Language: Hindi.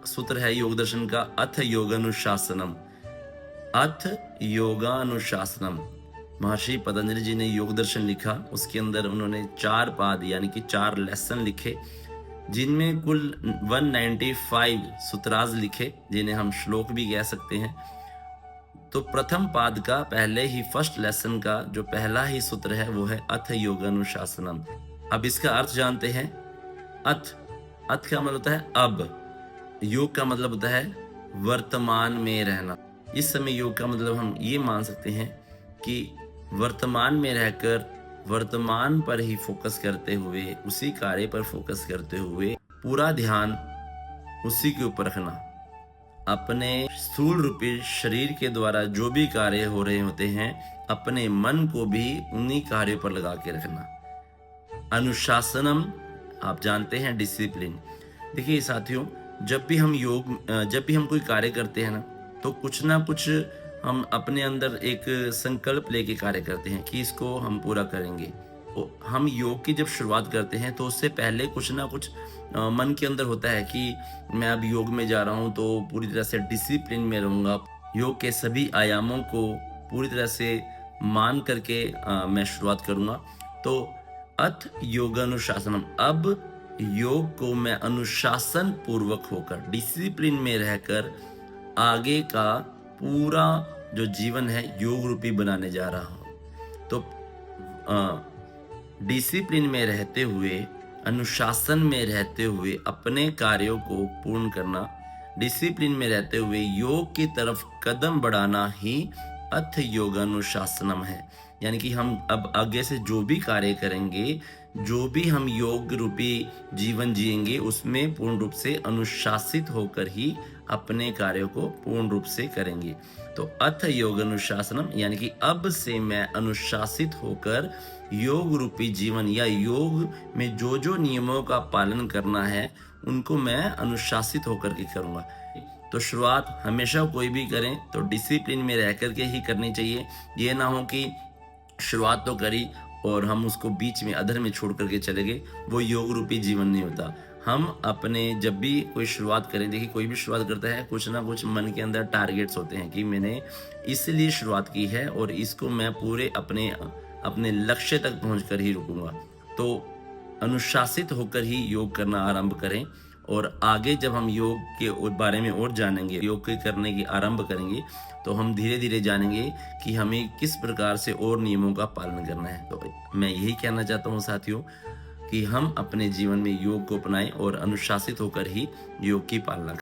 सूत्र है योग दर्शन का, अथ योगानुशासनम। अथ योगानुशासनम। महर्षि पतंजलि जी ने योग दर्शन लिखा, उसके अंदर उन्होंने 4 पाद यानी कि 4 लेसन लिखे, जिनमें कुल 195 सूत्राज लिखे, जिन्हें हम श्लोक भी कह सकते हैं। तो प्रथम पाद का पहले ही फर्स्ट लेसन का जो पहला ही सूत्र है वो है अथ योगानुशासनम। अब इसका अर्थ जानते हैं। अथ अथ का मतलब होता है अब, योग का मतलब होता है वर्तमान में रहना। इस समय योग का मतलब हम ये मान सकते हैं कि वर्तमान में रहकर वर्तमान पर ही फोकस करते हुए, उसी कार्य पर फोकस करते हुए पूरा ध्यान उसी के ऊपर रखना। अपने स्थूल रूपी शरीर के द्वारा जो भी कार्य हो रहे होते हैं, अपने मन को भी उन्हीं कार्यों पर लगा के रखना। अनुशासनम आप जानते हैं, डिसिप्लिन। देखिए साथियों, जब भी हम कोई कार्य करते हैं ना, तो कुछ ना कुछ हम अपने अंदर एक संकल्प लेके कार्य करते हैं कि इसको हम पूरा करेंगे। तो हम योग की जब शुरुआत करते हैं तो उससे पहले कुछ ना कुछ मन के अंदर होता है कि मैं अब योग में जा रहा हूँ तो पूरी तरह से डिसिप्लिन में रहूँगा, योग के सभी आयामों को पूरी तरह से मान करके मैं शुरुआत करूँगा। तो अथ योगानुशासनम, अब योग को मैं अनुशासन पूर्वक होकर, डिसिप्लिन में रहकर आगे का पूरा जो जीवन है योग रूपी बनाने जा रहा हूँ। तो डिसिप्लिन में रहते हुए, अनुशासन में रहते हुए अपने कार्यों को पूर्ण करना, डिसिप्लिन में रहते हुए योग की तरफ कदम बढ़ाना ही अथ योगानुशासनम है। यानी कि हम अब आगे से जो भी कार्य करेंगे, जो भी हम योग रूपी जीवन जिएंगे, उसमें पूर्ण रूप से अनुशासित होकर ही अपने कार्यों को पूर्ण रूप से करेंगे। तो अथ योगानुशासनम यानी कि अब से मैं अनुशासित होकर योग रूपी जीवन या योग में जो जो नियमों का पालन करना है उनको मैं अनुशासित होकर के करूँगा। तो शुरुआत हमेशा कोई भी करें तो डिसिप्लिन में रह कर के ही करनी चाहिए। ये ना हो कि शुरुआत तो करी और हम उसको बीच में अधर में छोड़ करके चले गए, वो योग रूपी जीवन नहीं होता। हम अपने जब भी कोई शुरुआत करें, देखिए कोई भी शुरुआत करता है, कुछ ना कुछ मन के अंदर टारगेट्स होते हैं कि मैंने इसलिए शुरुआत की है और इसको मैं पूरे अपने लक्ष्य तक पहुँच कर ही रुकूंगा। तो अनुशासित होकर ही योग करना आरंभ करें, और आगे जब हम योग के बारे में और जानेंगे, योग के करने की आरंभ करेंगे, तो हम धीरे धीरे जानेंगे कि हमें किस प्रकार से और नियमों का पालन करना है। तो मैं यही कहना चाहता हूँ साथियों कि हम अपने जीवन में योग को अपनाएं और अनुशासित होकर ही योग की पालना करें।